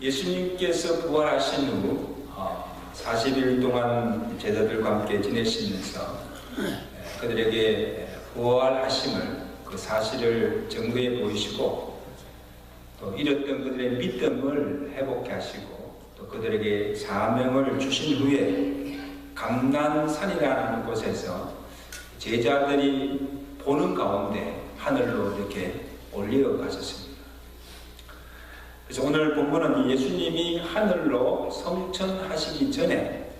예수님께서 부활하신 후 40일 동안 제자들과 함께 지내시면서 그들에게 부활하심을 그 사실을 증거해 보이시고 또 잃었던 그들의 믿음을 회복해 하시고 또 그들에게 사명을 주신 후에 감난산이라는 곳에서 제자들이 보는 가운데 하늘로 이렇게 올려가셨습니다. 그래서 오늘 본문은 예수님이 하늘로 성천하시기 전에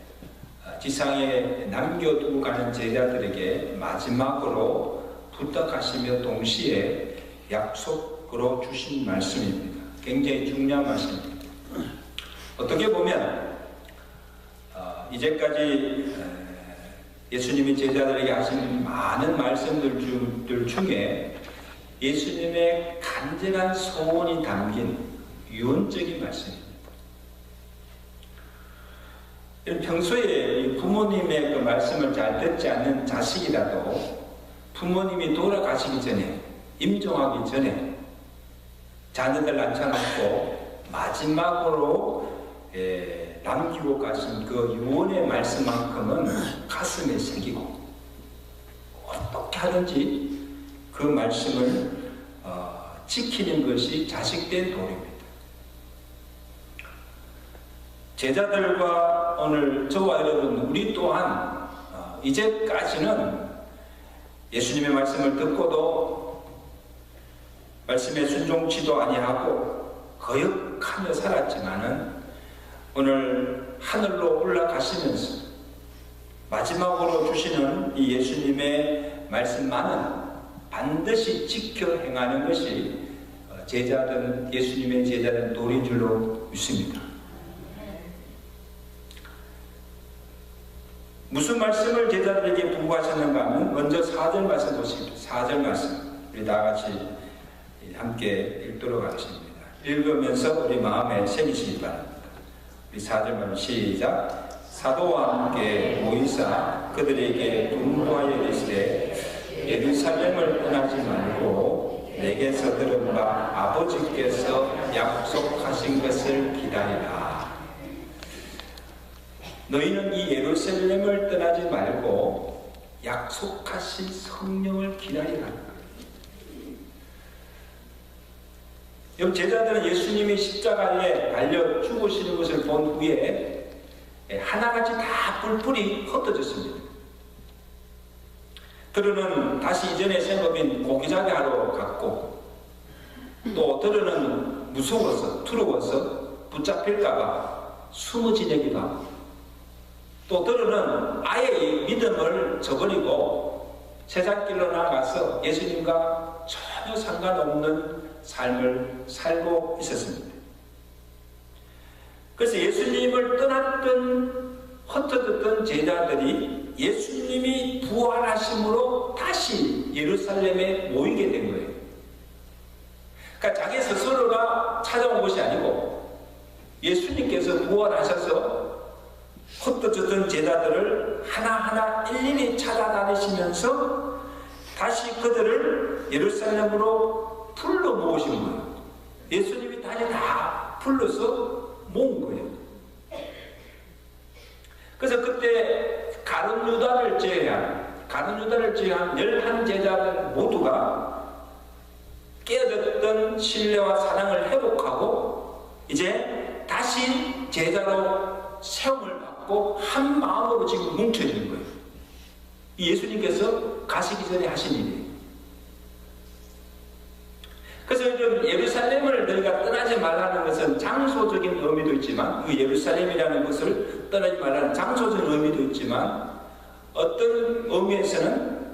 지상에 남겨두고 가는 제자들에게 마지막으로 부탁하시며 동시에 약속으로 주신 말씀입니다. 굉장히 중요한 말씀입니다. 어떻게 보면 이제까지 예수님이 제자들에게 하신 많은 말씀들 중에 예수님의 간절한 소원이 담긴 유언적인 말씀입니다. 평소에 부모님의 그 말씀을 잘 듣지 않는 자식이라도 부모님이 돌아가시기 전에, 임종하기 전에 자녀들 앉혀놓고 마지막으로 남기고 가신 그 유언의 말씀만큼은 가슴에 새기고 어떻게 하든지 그 말씀을 지키는 것이 자식된 도리입니다. 제자들과 오늘 저와 여러분 우리 또한 이제까지는 예수님의 말씀을 듣고도 말씀에 순종치도 아니하고 거역하며 살았지만은 오늘 하늘로 올라가시면서 마지막으로 주시는 이 예수님의 말씀만은 반드시 지켜 행하는 것이 제자든 예수님의 제자든 도리인 줄로 믿습니다. 무슨 말씀을 제자들에게 부구하셨는가 하면 먼저 4절 말씀 보십시오. 4절 말씀 우리 다 같이 함께 읽도록 하겠습니다. 읽으면서 우리 마음에 새기시기 바랍니다. 우리 4절 말씀 시작. 사도와 함께 모이사 그들에게 분부하여 이르시되 예루살렘을 떠나지 말고 내게서 들은 바 아버지께서 약속하신 것을 기다리라. 너희는 이 예루살렘을 떠나지 말고 약속하신 성령을 기다리라. 여러분, 제자들은 예수님이 십자가에 달려 죽으시는 것을 본 후에 하나같이 다 뿔뿔이 흩어졌습니다. 들으는 다시 이전의 생업인 고기잡이 하러 갔고, 또 들으는 무서워서 두려워서 붙잡힐까봐 숨어 지내기도 하고, 또 들으는 아예 이 믿음을 저버리고 세상길로 나가서 예수님과 전혀 상관없는 삶을 살고 있었습니다. 그래서 예수님을 떠났던 흩어졌던 제자들이 예수님이 부활하심으로 다시 예루살렘에 모이게 된 거예요. 그러니까 자기 스스로가 찾아온 것이 아니고 예수님께서 부활하셔서 흩어졌던 제자들을 하나하나 일일이 찾아다니시면서 다시 그들을 예루살렘으로 불러 모으신 거예요. 예수님이 다시 다 불러서 모은 거예요. 그래서 그때 가룟 유다를 제외한 11제자들 모두가 깨어졌던 신뢰와 사랑을 회복하고 이제 다시 제자로 세움을 받고 한 마음으로 지금 뭉쳐지는 거예요. 이 예수님께서 가시기 전에 하신 일이에요. 그래서 예루살렘을 너희가 떠나지 말라는 것은 장소적인 의미도 있지만, 그 예루살렘이라는 것을 떠나지 말라는 장소적인 의미도 있지만, 어떤 의미에서는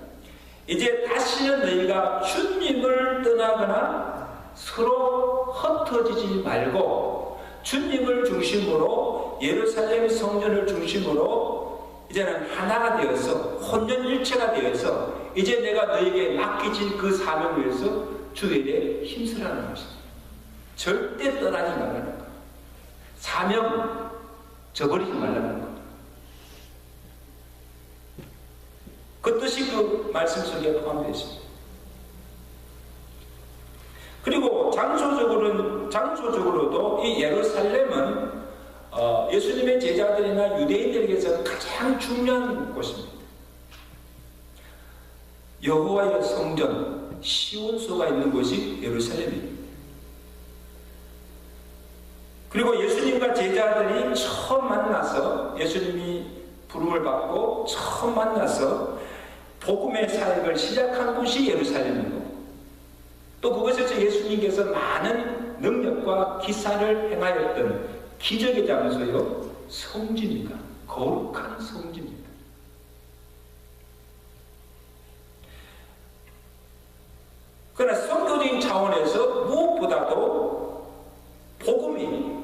이제 다시는 너희가 주님을 떠나거나 서로 흩어지지 말고 주님을 중심으로, 예루살렘 성전을 중심으로 이제는 하나가 되어서 혼연일체가 되어서 이제 내가 너에게 맡기진 그 사명을 위해서 주의 일에 힘쓰라는 것입니다. 절대 떠나지 말라는 것. 사명 저버리지 말라는 것. 그 뜻이 그 말씀 속에 포함되어 있습니다. 그리고 장소적으로는 장소적으로도 이 예루살렘은 예수님의 제자들이나 유대인들에게서 가장 중요한 곳입니다. 여호와의 성전 시온소가 있는 곳이 예루살렘입니다. 그리고 예수님과 제자들이 처음 만나서, 예수님이 부름을 받고 처음 만나서 복음의 사역을 시작한 곳이 예루살렘이고, 또 그것에서 예수님께서 많은 능력과 기사를 행하였던 기적의 장소요, 성지입니다. 거룩한 성지입니다. 그러나 성교적인 차원에서 무엇보다도 복음이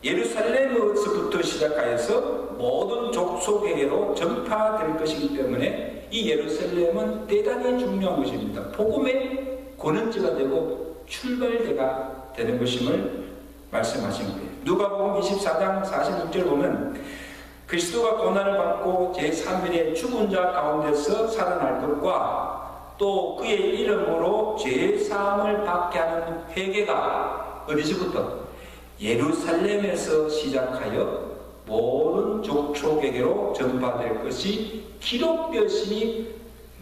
예루살렘에서부터 시작하여서 모든 족속에게로 전파될 것이기 때문에 이 예루살렘은 대단히 중요한 것입니다. 복음의 권원지가 되고 출발대가 되는 것임을 말씀하신 거예요. 누가복음 24장 46절 보면 그리스도가 고난을 받고 제3일에 죽은 자 가운데서 살아날 것과 또 그의 이름으로 죄사함을 받게 하는 회개가 어디서부터? 예루살렘에서 시작하여 모든 족속에게로 전파될 것이 기록되었으니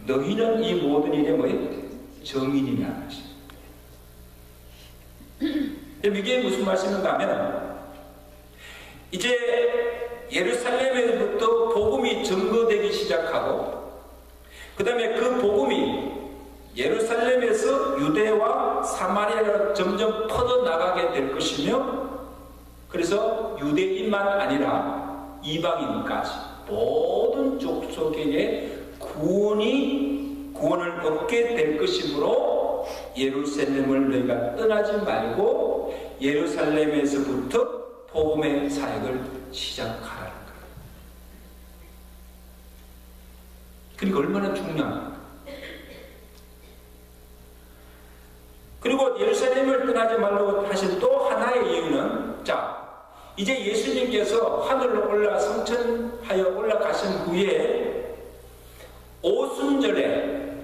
너희는 이 모든 일에 뭐예요? 정인이라는 것입니다. 이게 무슨 말씀인가 하면 이제 예루살렘에서부터 복음이 증거되기 시작하고 그 다음에 그 복음이 예루살렘에서 유대와 사마리아로 점점 퍼져나가게 될 것이며, 그래서 유대인만 아니라 이방인까지 모든 족속에게 구원을 얻게 될 것이므로 예루살렘을 너희가 떠나지 말고 예루살렘에서부터 복음의 사역을 시작하라는 거예요. 그러니까 얼마나 중요합니까? 그리고 예루살렘을 떠나지 말라고 하신 또 하나의 이유는, 자, 이제 예수님께서 하늘로 올라 성천하여 올라가신 후에 오순절에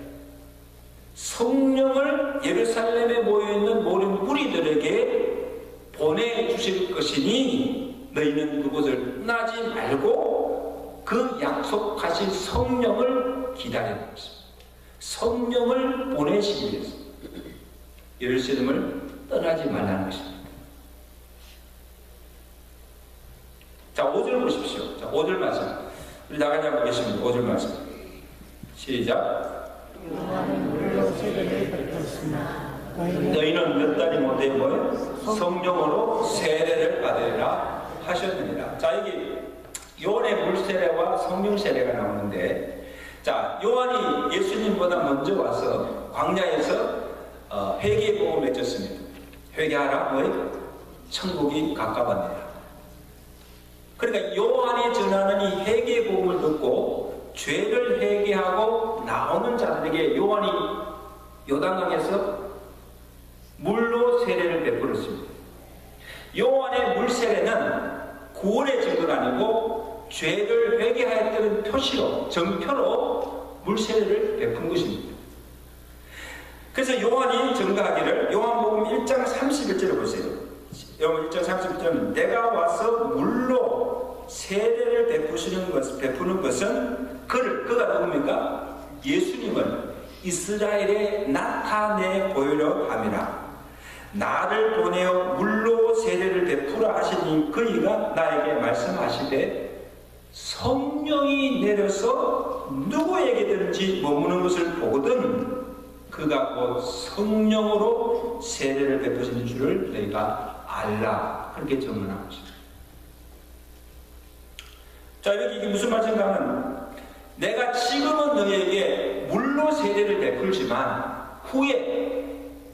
성령을 예루살렘에 모여있는 모든 무리들에게 보내주실 것이니 너희는 그곳을 떠나지 말고 그 약속하신 성령을 기다리는 것입니다. 성령을 보내시기 위해서 예루살렘을 떠나지 말라는 것입니다. 자, 5절 보십시오. 자, 5절 말씀. 우리 나가지 않고 계십니다. 5절 말씀. 시작. 너희는 몇 달이 못해 뭐요? 성령으로 세례를 받으리라 하셨느니라. 자, 여기 요한의 물세례와 성령 세례가 나오는데, 자, 요한이 예수님보다 먼저 와서 광야에서 회개의 복음을 외쳤습니다. 회개하라, 뭐예요? 천국이 가까웠느니라. 그러니까 요한이 전하는 이 회개의 복음을 듣고 죄를 회개하고 나오는 자들에게 요한이 요단강에서 물로 세례를 베풀었습니다. 요한의 물세례는 구원의 증거가 아니고 죄를 회개하였다는 표시로, 정표로 물세례를 베푼 것입니다. 그래서 요한이 증거하기를, 요한복음 1장 31절을 보세요. 요한 1장 31절은 내가 와서 물로 세례를 베푸는 것은 그가 누굽니까? 예수님을 이스라엘에 나타내 보이려 함이라. 나를 보내어 물로 세례를 베푸라 하시니 그이가 나에게 말씀하시되 성령이 내려서 누구에게든지 머무는 것을 보거든 그가 곧 성령으로 세례를 베푸시는 줄을 너희가 알라. 그렇게 정언한 것입니다. 자, 여기 이게 무슨 말인가 하면, 내가 지금은 너희에게 물로 세례를 베풀지만 후에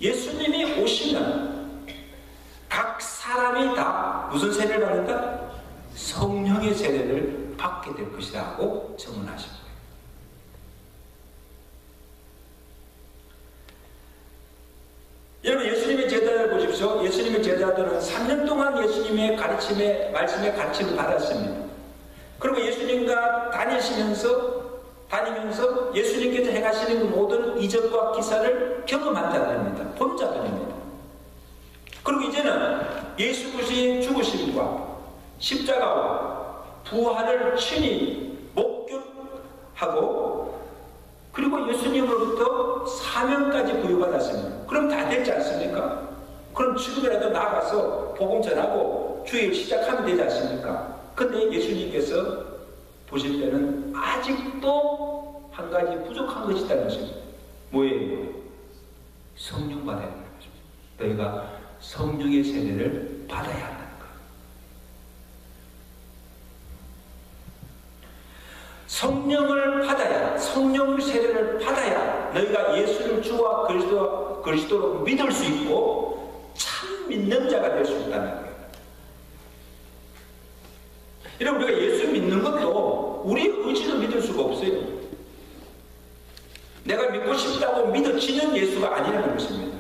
예수님이 오시면 각 사람이 다 무슨 세례를 받는다? 성령의 세례를 받게 될 것이다 하고 정언하신 거예요. 여러분, 예수님의 제자들 보십시오. 예수님의 제자들은 3년 동안 예수님의 가르침에, 말씀의 가르침을 받았습니다. 그리고 예수님과 다니면서 예수님께서 행하시는 그 모든 이적과 기사를 경험한 자들입니다. 본 자들입니다. 그리고 이제는 예수 그리스도의 죽으심과 십자가와 부활을 친히 목격하고 그리고 예수님으로부터 사명까지 부여받았습니다. 그럼 다 됐지 않습니까? 그럼 지금이라도 나가서 복음 전하고 주일 시작하면 되지 않습니까? 근데 예수님께서 보실 때는 아직도 한 가지 부족한 것이 있다는 것입니다. 뭐예요? 성령 받아야 하는 것입니다. 너희가 성령의 세례를 받아야 한다는 거예요. 성령을 받아야, 성령 세례를 받아야 너희가 예수를 주와 그리스도로 믿을 수 있고 참 믿는 자가 될 수 있다는 거예요. 여러분, 우리가 예수 믿는 것도 우리 의지로 믿을 수가 없어요. 내가 믿고 싶다고 믿어지는 예수가 아니라는 것입니다.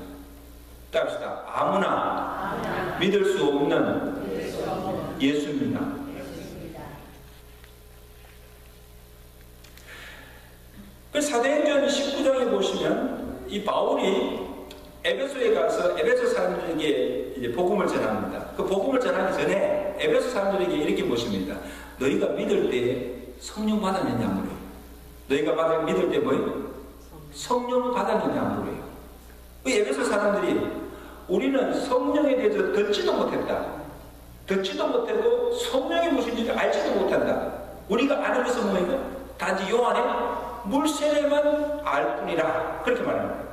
따릅시다. 아무나 믿을 수 없는 예수입니다. 사도행전 19장에 보시면 이 바울이 에베소에 가서 에베소 사람들에게 이제 복음을 전합니다. 그 복음을 전하기 전에 에베소 사람들에게 이렇게 보십니다. 너희가 믿을 때 성령 받았느냐 물어요. 너희가 믿을 때 뭐예요? 성령 받았느냐 물어요. 그 에베소 사람들이 우리는 성령에 대해서 듣지도 못했다. 듣지도 못하고 성령이 무엇인지 알지도 못한다. 우리가 아는 것은 뭐예요? 단지 요한의 물세례만 알 뿐이라 그렇게 말합니다.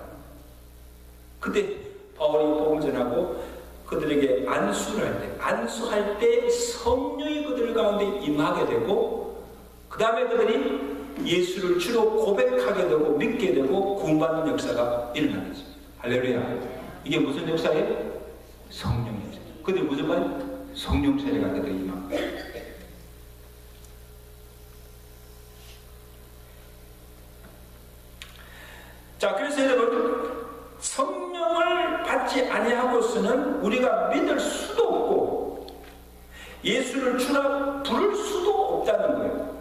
그때 바울이 복음 전하고 그들에게 안수할 때 성령이 그들 가운데 임하게 되고 그 다음에 그들이 예수를 주로 고백하게 되고 믿게 되고 구원받는 역사가 일어나는 것입니다. 할렐루야. 이게 무슨 역사예요? 성령 역사. 그들이 무슨 말이에요? 성령 세례가 그들 임하고. 자, 그래서 여러분, 성령을 받지 아니하고서는 우리가 믿을 수도 없고 예수를 주라 부를 수도 없다는 거예요.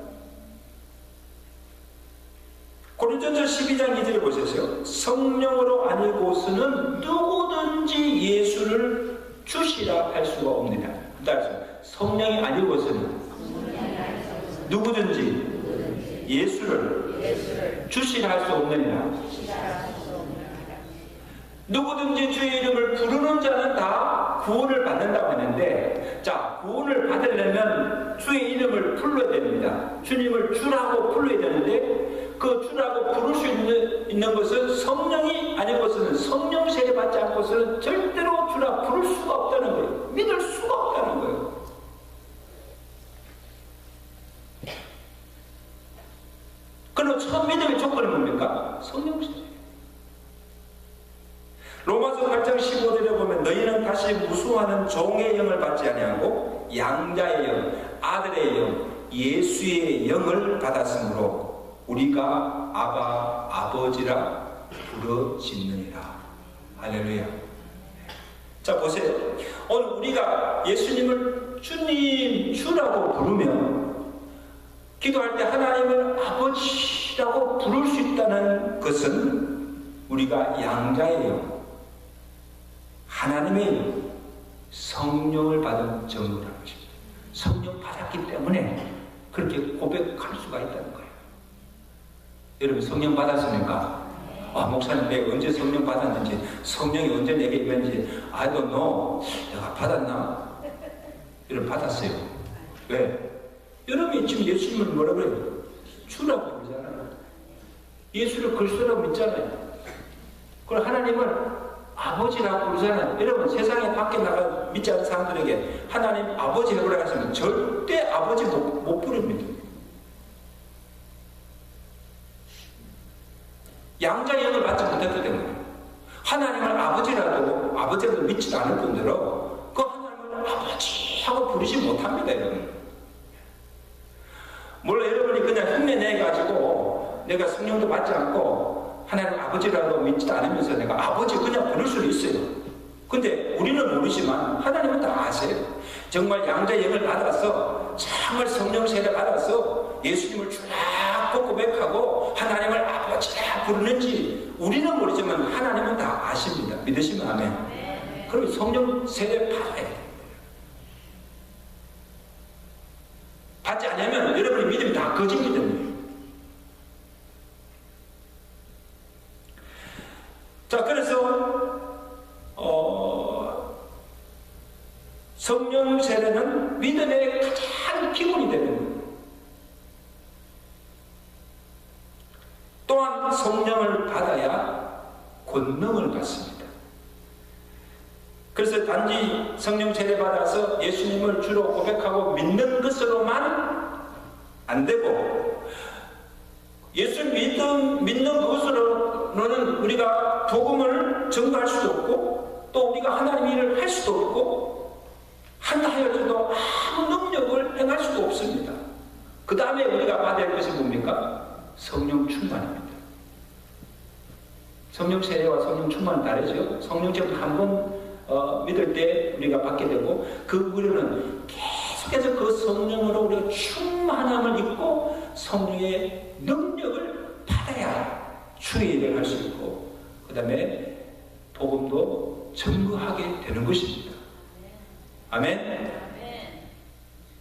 고린도전서 12장 2절에 보세요. 성령으로 아니고서는 누구든지 예수를 주시라 할 수가 없느냐. 따라서 성령이 아니고서는 누구든지 예수를 주시라 할 수 없느니라. 누구든지 주의 이름을 부르는 자는 다 구원을 받는다고 했는데, 자, 구원을 받으려면 주의 이름을 불러야 됩니다. 주님을 주라고 불러야 되는데 그 주라고 부를 수 있는 것은 성령이 아니고서는 성령 세례 받지 않고서는 절대로 주라 부를 수가 없다는 거예요. 믿을 수가 없다는 거예요. 그럼 처음 믿음의 조건이 뭡니까? 성령 세례. 로마서 8장 15절에 보면 너희는 다시 무수하는 종의 영을 받지 아니하고 양자의 영, 아들의 영, 예수의 영을 받았으므로 우리가 아바 아버지라 부르짖느니라. 할렐루야. 자, 보세요. 오늘 우리가 예수님을 주님, 주라고 부르면 기도할 때 하나님을 아버지라고 부를 수 있다는 것은 우리가 양자의 영, 하나님의 성령을 받은 증거라는 것입니다. 성령 받았기 때문에 그렇게 고백할 수가 있다는 거예요. 여러분, 성령 받았습니까? 목사님, 내가 언제 성령 받았는지, 성령이 언제 내게 임했는지 I don't know. 내가 받았나? 여러분, 받았어요. 왜? 여러분이 지금 예수님을 뭐라고 그래요? 주라고 부르잖아요. 예수를 그리스도라고 믿잖아요. 그럼 하나님을 아버지라고 부르잖아요. 여러분, 세상에 밖에 나가 믿지 않는 사람들에게 하나님 아버지 해보라고 하시면 절대 아버지 못 부릅니다. 양자의 영을 받지 못했기 때문에 하나님을 아버지라도 믿지 않을 뿐더러 그 하나님을 아버지 하고 부르지 못합니다. 여러분, 물론 여러분이 그냥 흉내내가지고 내가 성령도 받지 않고 하나님 아버지라고 믿지도 않으면서 내가 아버지 그냥 부를 수는 있어요. 근데 우리는 모르지만 하나님은 다 아세요. 정말 양자의 영을 받아서 정말 성령 세례 받아서 예수님을 주라고 고백하고 하나님을 아버지라 부르는지 우리는 모르지만 하나님은 다 아십니다. 믿으시면 아멘. 그러면 성령 세례 받아야 돼요. 받지 않으면 여러분의 믿음이 다 거짓 믿음이에요. 자, 그래서 성령 세례는 믿음의 가장 기본이 되는 거예요. 또한 성령을 받아야 권능을 받습니다. 그래서 단지 성령 세례 받아서 예수님을 주로 고백하고 믿는 것으로만 안 되고, 예수 믿는 그것으로는 우리가 복음을 전가할 수도 없고, 또 우리가 하나님 일을 할 수도 없고, 한다 하여도 아무 능력을 행할 수도 없습니다. 그 다음에 우리가 받아야 할 것이 뭡니까? 성령 충만입니다. 성령 세례와 성령 충만은 다르죠. 성령 세례는 한번 믿을 때 우리가 받게 되고, 그 우리는 계속해서 그 성령으로 우리가 충만함을 입고 성령의 능력을 받아야 주의 일을 할 수 있고, 그 다음에 복음도 증거하게 되는 것입니다. 아멘.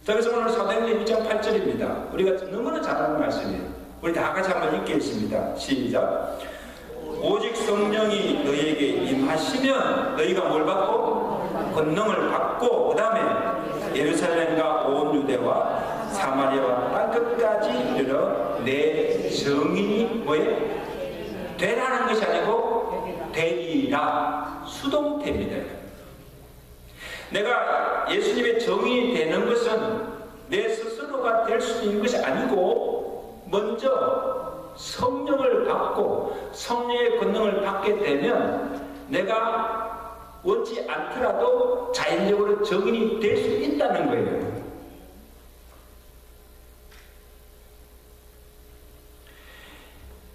자, 그래서 오늘 사도행전 2장 8절입니다. 우리가 너무나 잘 아는 말씀이에요. 우리 다 같이 한번 읽겠습니다. 시작. 오직 성령이 너희에게 임하시면 너희가 뭘 받고? 권능을 받고, 그 다음에 예루살렘과 온 유대와 사마리아와 땅끝까지 이르러 내 증인이 뭐예요? 되라는 것이 아니고 되리라. 수동태입니다. 내가 예수님의 증인이 되는 것은 내 스스로가 될 수 있는 것이 아니고, 먼저 성령을 받고 성령의 권능을 받게 되면 내가 원치 않더라도 자연적으로 증인이 될 수 있다는 거예요.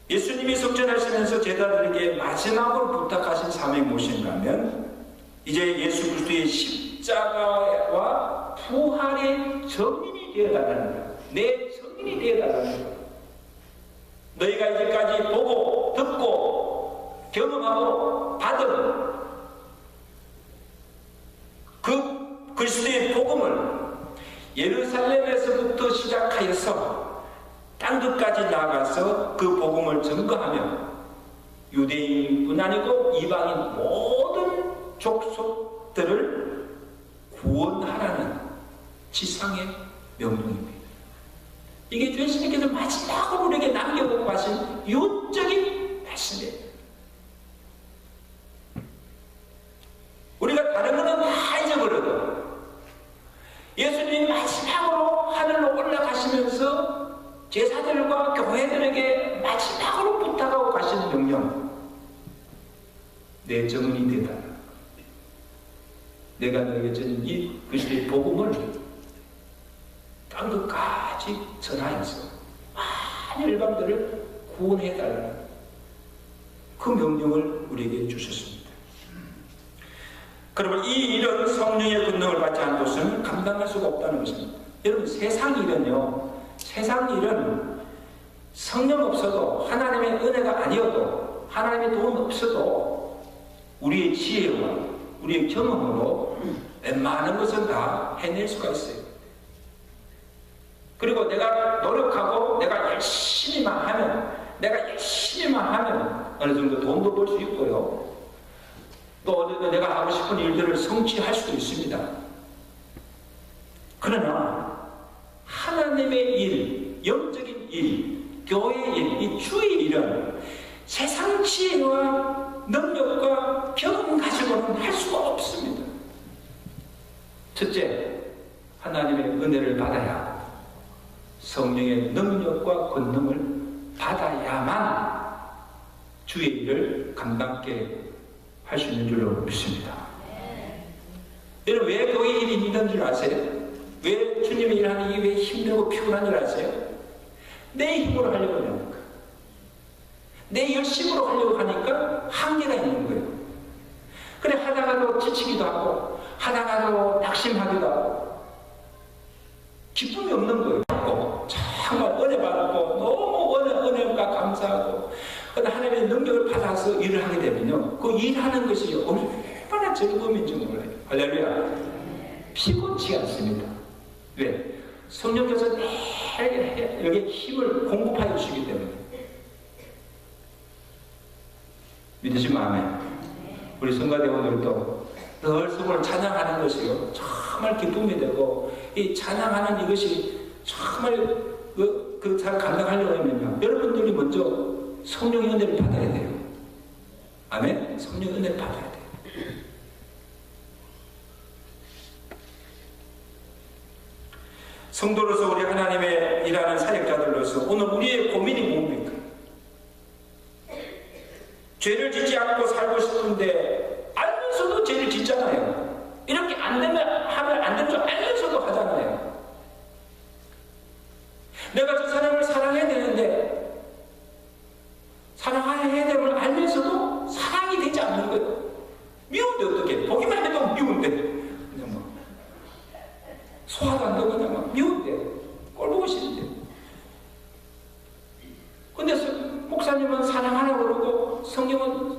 예수님이 성전하시면서 제자들에게 마지막으로 부탁하신 사명이 무엇인가 하면, 이제 예수 그리스도의 십자가와 부활의 증인이 되어달라는 거예요. 내 증인이 되어달라는 거예요. 너희가 이제까지 보고 듣고 경험하고 받은 그 그리스도의 복음을 예루살렘에서부터 시작하여서 땅끝까지 나가서 그 복음을 증거하며 유대인뿐 아니고 이방인 모든 족속들을 구원하라는 지상의 명령입니다. 이게 예수님께서 마지막으로 우리에게 남겨보고 가신 유언적인 말씀이에요. 우리가 다른 거는 다 잊어버려도 예수님이 마지막으로 하늘로 올라가시면서 제사들과 교회들에게 마지막으로 부탁하고 가시는 명령, 내 증인이 되다. 내가 너에게 전한 이 그리스도의 복음을 땅끝까지 전하여서 많은 일방들을 구원해달라는 그 명령을 우리에게 주셨습니다. 그러면 이 일은 성령의 권능을 받지 않은 것은 감당할 수가 없다는 것입니다. 여러분, 세상 일은요, 세상 일은 성령 없어도, 하나님의 은혜가 아니어도, 하나님의 도움 없어도 우리의 지혜와 우리의 경험으로 웬만한 것은 다 해낼 수가 있어요. 그리고 내가 노력하고 내가 열심히만 하면 어느 정도 돈도 벌 수 있고요, 또 내가 하고 싶은 일들을 성취할 수도 있습니다. 그러나 하나님의 일, 영적인 일, 교회의 일, 이 주의 일은 세상 지혜와 능력과 경험 가지고는 할 수가 없습니다. 첫째, 하나님의 은혜를 받아야, 성령의 능력과 권능을 받아야만 주의 일을 감당케 할 수 있는 줄로 믿습니다. 여러분, 왜 교회 일이 힘든 줄 아세요? 왜 주님의 일하는 일이 왜 힘들고 피곤한 줄 아세요? 내 힘으로 하려고 하니까, 내 열심으로 하려고 하니까 한계가 있는 거예요. 그래, 하다가도 지치기도 하고, 하다가도 낙심하기도 하고, 기쁨이 없는 거예요. 정말 은혜 받고 너무 은혜가 감사하고, 하나님의 능력을 받아서 일을 하게 되면요, 그 일하는 것이 얼마나 즐거움인지 몰라요. 할렐루야. 피곤치 않습니다. 왜? 성령께서 매일 여기에 힘을 공급하여 주시기 때문에. 믿으시면 아멘. 우리 성가대원들도 늘 성을 찬양하는 것이요 정말 기쁨이 되고, 이 찬양하는 이것이 정말 잘 감당하려고 하면요, 여러분들이 먼저 성령의 은혜를 받아야 돼요. 아멘. 성령의 은혜를 받아야 돼요. 성도로서 우리 하나님의 일하는 사역자들로서 오늘 우리의 고민이 뭡니까? 죄를 짓지 않고 살고 싶은데 알면서도 죄를 짓잖아요. 이렇게 안 되면 하면 안 되는 줄 알면서도 하잖아요. 내가 저 사람을 사랑해야 되는데 사랑해야 되는 걸 알면서도 사랑이 되지 않는 거예요. 미운데 어떻게? 보기만 해도 미운데 그냥 막 소화도 안 되고 그냥 막 미운데 꼴 보기 싫은데. 근데 목사님은 사랑하라고 그러고 성경은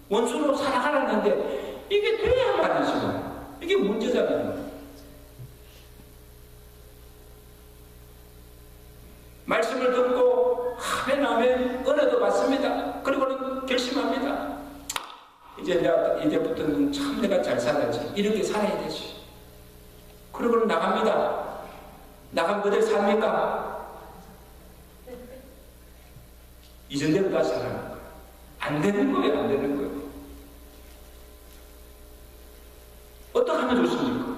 원수로 사랑하라는데 이게 돼야 말이죠. 이게 문제잖아요. 말씀을 듣고 아멘 아멘 은혜도 받습니다. 그리고는 결심합니다. 이제부터는 참 내가 잘 살아야지. 이렇게 살아야 되지. 그리고는 나갑니다. 나가면 그대로 삽니까? 이전대로 다시 살아가는 거예요. 안 되는 거예요. 안 되는 거예요. 어떻게 하면 좋습니까?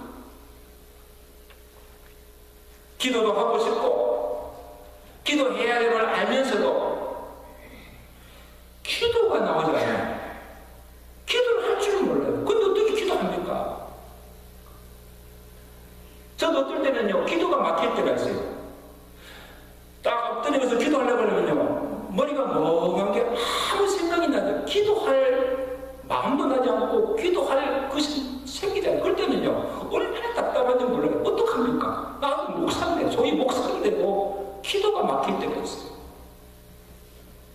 기도도 하고 싶고 기도해야 되는 걸 알면서도 기도가 나오지 않아요. 기도를 할 줄은 몰라요. 근데 어떻게 기도합니까? 저도 어떨 때는요, 기도가 막힐 때가 있어요. 딱 엎드려서 기도하려고 하면요, 머리가 멍한 게 아무 생각이 나죠. 기도할 마음도 나지 않고 기도할 것이 생기지 않아요. 그럴 때는요, 얼마나 답답한지 몰라요. 어떡합니까? 나도 목사인데, 소위 목사인데도 기도가 막힐 때가 있어요.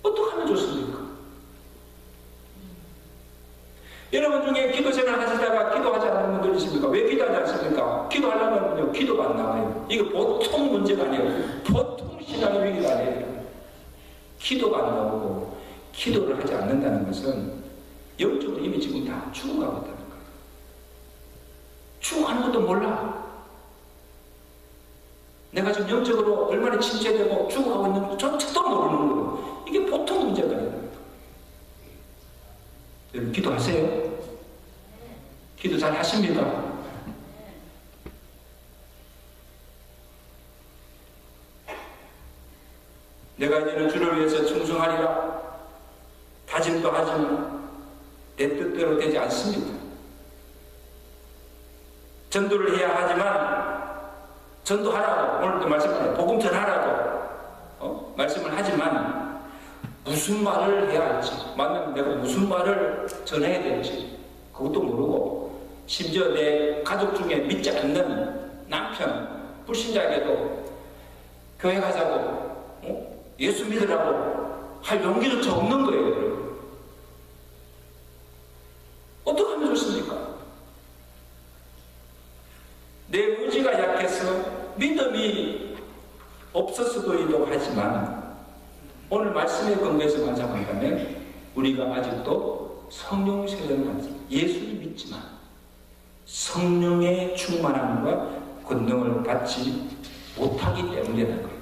어떡하면 좋습니까? 여러분 중에 기도 생활 하시다가 기도하지 않는 분들 있습니까? 왜 기도하지 않습니까? 기도하려면요, 기도가 안 나와요. 이거 보통 문제가 아니에요. 보통 신앙의 위기가 아니에요. 기도가 안 나오고 기도를 하지 않는다는 것은 영적으로 이미 지금 다 죽어가고 있다는 거예요. 죽어가는 것도 몰라. 내가 지금 영적으로 얼마나 침체되고 죽어가고 있는지 전체도 모르는 거예요. 이게 보통 문제가 아니에요. 여러분 기도하세요? 기도 잘 하십니까? 내가 이제는 주를 위해서 충성하리라 다짐도 하지만 내 뜻대로 되지 않습니다. 전도를 해야 하지만 전도하라고 오늘도 말씀하세요. 복음 전하라고 말씀을 하지만 무슨 말을 해야 할지, 만나면 내가 무슨 말을 전해야 될지 그것도 모르고, 심지어 내 가족 중에 믿지 않는 남편, 불신자에게도 교회 가자고 예수 믿으라고 할 용기조차 없는 거예요. 여러분. 어떻게 하면 좋습니까? 내 의지가 약해서 믿음이 없었어도 하지만 오늘 말씀의 근거에서 관상한다면 우리가 아직도 성령 세례를 받지, 예수를 믿지만 성령의 충만함과 권능을 받지 못하기 때문이라는 거예요.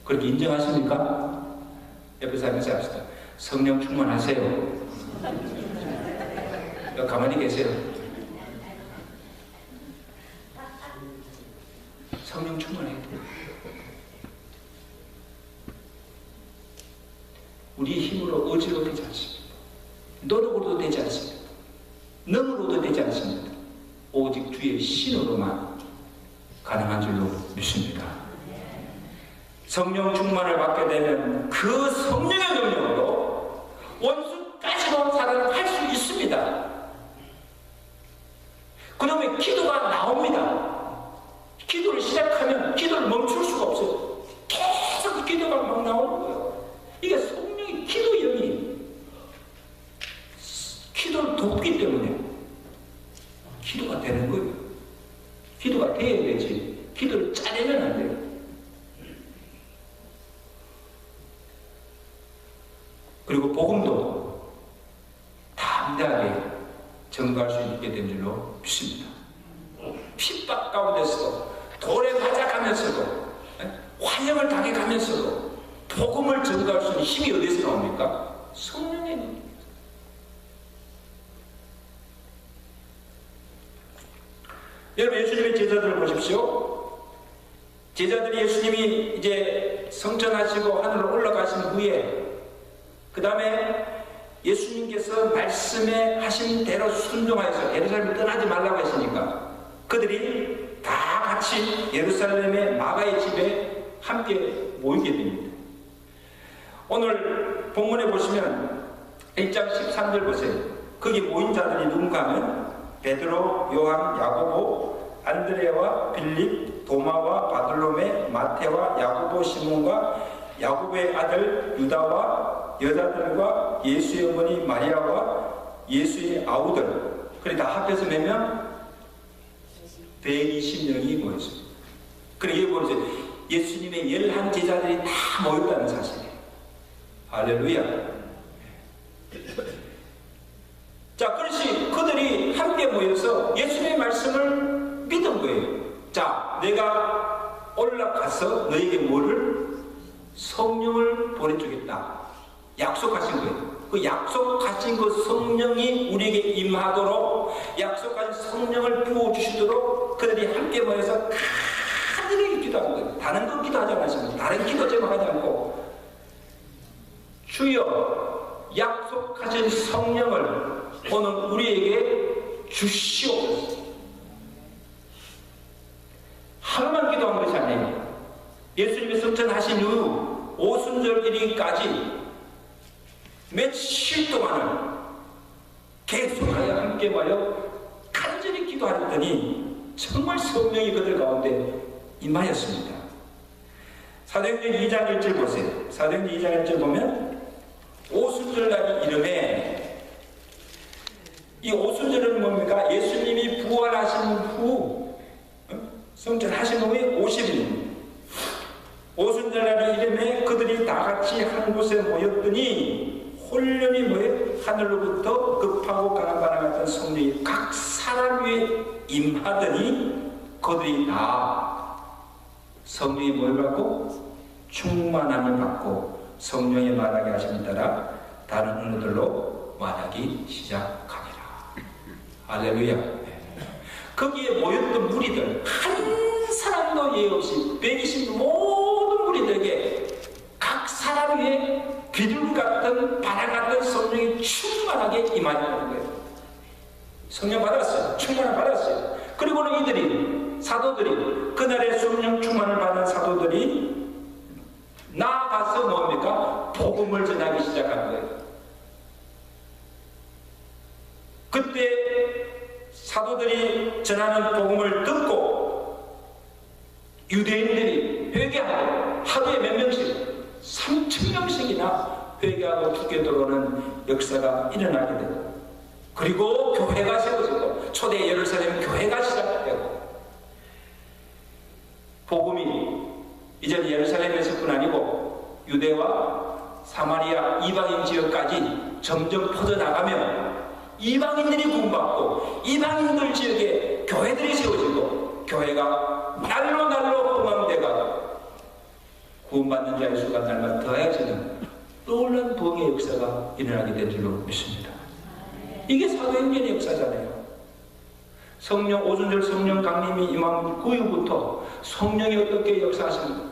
그렇게 인정하십니까? 옆에 사람에서 합시다. 성령 충만하세요. 가만히 계세요. 성령 충만해야 돼요. 우리 힘으로 의지로 되지 않습니다. 노력으로도 되지 않습니다. 능으로도 되지 않습니다. 오직 주의 신으로만 가능한 줄로 믿습니다. 성령 충만을 받게 되면 그 성령의 능력으로 원수까지도 살아갈 수 있습니다. 그러면 기도가 나옵니다. 기도를 시작하면 기도를 멈출 수가 없어요. 계속 기도가 막 나오는 거예요. 이게 성령의 기도 영이 기도를 돕기 때문에 기도가 돼야 되지. 기도를 짜내면 안 돼요. 그리고 복음도 담대하게 전가할 수 있게 된 줄로 믿습니다. 핍박 가운데서도 돌에 맞아가면서도 환영을 당해가면서도 복음을 전가할 수 있는 힘이 어디서 나옵니까? 성령의 능력입니다. 여러분, 예수님의 제자들을 보십시오. 제자들이 예수님이 이제 성천하시고 하늘로 올라가신 후에 그 다음에 예수님께서 말씀에 하신 대로 순종하여서 예루살렘을 떠나지 말라고 했으니까 그들이 다 같이 예루살렘의 마가의 집에 함께 모이게 됩니다. 오늘 본문에 보시면 1장 13절 보세요. 거기 모인 자들이 누군가 하면 베드로, 요한, 야고보, 안드레와 빌립, 도마와 바들로메, 마테와 야고보, 시몬과 야고보의 아들 유다와 여자들과 예수의 어머니 마리아와 예수의 아우들, 그래 다 합해서 몇 명? 120명이 모였습니다. 그리고 여기 보세요. 예수님의 11 제자들이 다 모였다는 사실이에요. 할렐루야. 자, 그렇지. 그들이 함께 모여서 예수님의 말씀을 믿은 거예요. 자, 내가 올라가서 너에게 뭐를? 성령을 보내주겠다. 약속하신 거예요. 그 약속하신 그 성령이 우리에게 임하도록, 약속하신 성령을 부어주시도록 그들이 함께 모여서 간절히 기도한 거예요. 다른 거 기도하지 않았습니다. 다른 기도 제목하지 않고, 주여 약속하신 성령을 오늘 우리에게 주시옵소서. 하루만 기도한 것이 아니에요. 예수님이 성천하신 이후 오순절일까지 며칠 동안을 계속하여 함께 모여 간절히 기도하였더니 정말 성령이 그들 가운데 임하였습니다. 사도행전 2장 1절 보세요. 사도행전 2장 1절 보면 오순절날이 이름에, 이 오순절은 뭡니까? 예수님이 부활하신 후 성천하신 후에 50일 오순절날이 이름에 그들이 다 같이 한 곳에 모였더니 혼련이 뭐에 하늘로부터 급하고 강한 바람 같은 성령이 각 사람 위에 임하더니 그들이 다 성령이 뭘 받고? 충만함을 받고 성령의 말하게 하심에 따라 다른 언어들로 말하기 시작하니라. 할렐루야. 거기에 모였던 무리들 한 사람도 예의 없이 120 모든 무리들에게 각 사람 위에 비둘기 같은 바람 같은 성령이 충만하게 임하였다는 거예요. 성령 받았어요. 충만을 받았어요. 그리고는 이들이, 사도들이, 그날의 성령 충만을 받은 사도들이 나아가서 뭡니까? 복음을 전하기 시작한 거예요. 그때 사도들이 전하는 복음을 듣고 유대인들이 회개하고 하루에 몇 명씩? 3,000명씩이나 회개하고 죽게 들어오는 역사가 일어나게 되고, 그리고 교회가 세워지고 초대 예루살렘 교회가 시작되고, 복음이 이전 예루살렘에서뿐 아니고 유대와 사마리아 이방인 지역까지 점점 퍼져나가며 이방인들이 구원받고 이방인들 지역에 교회들이 세워지고 교회가 날로 흥황대가 구원받는 자의 수가 날마다 더해지는 놀라운 부흥의 역사가 일어나게 된 줄로 믿습니다. 이게 사도행전의 역사잖아요. 성령, 오순절 성령 강림이 임한 그 이후부터 성령이 어떻게 역사하십니까?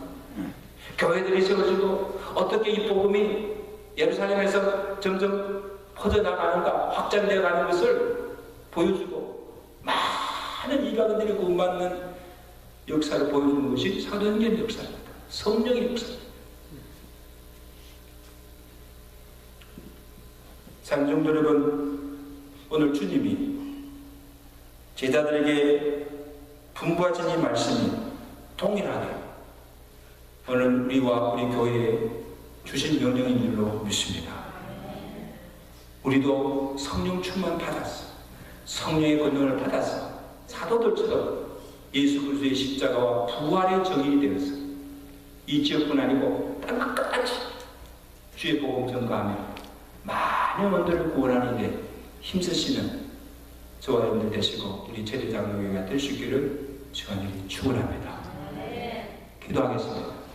교회들이 세워지고 어떻게 이 복음이 예루살렘에서 점점 퍼져나가는가, 확장되어 가는 것을 보여주고 많은 이방인들이 구원받는 역사를 보여주는 것이 사도행전의 역사입니다. 성령의 역사입니다. 산종도 여러분, 오늘 주님이 제자들에게 분부하신 이 말씀이 동일하게 오늘 우리와 우리 교회에 주신 명령인 줄로 믿습니다. 우리도 성령 충만 받았어. 성령의 권능을 받아서 사도들처럼 예수 그리스도의 십자가와 부활의 정인이 되어서 이 지역뿐 아니고 땅 끝까지 주의 복음 전가하며 많은 원들을 구원하는 데 힘쓰시는 저와 여러분들 되시고 우리 최대장로교회가 될 수 있기를 주님이 축원합니다. 기도하겠습니다.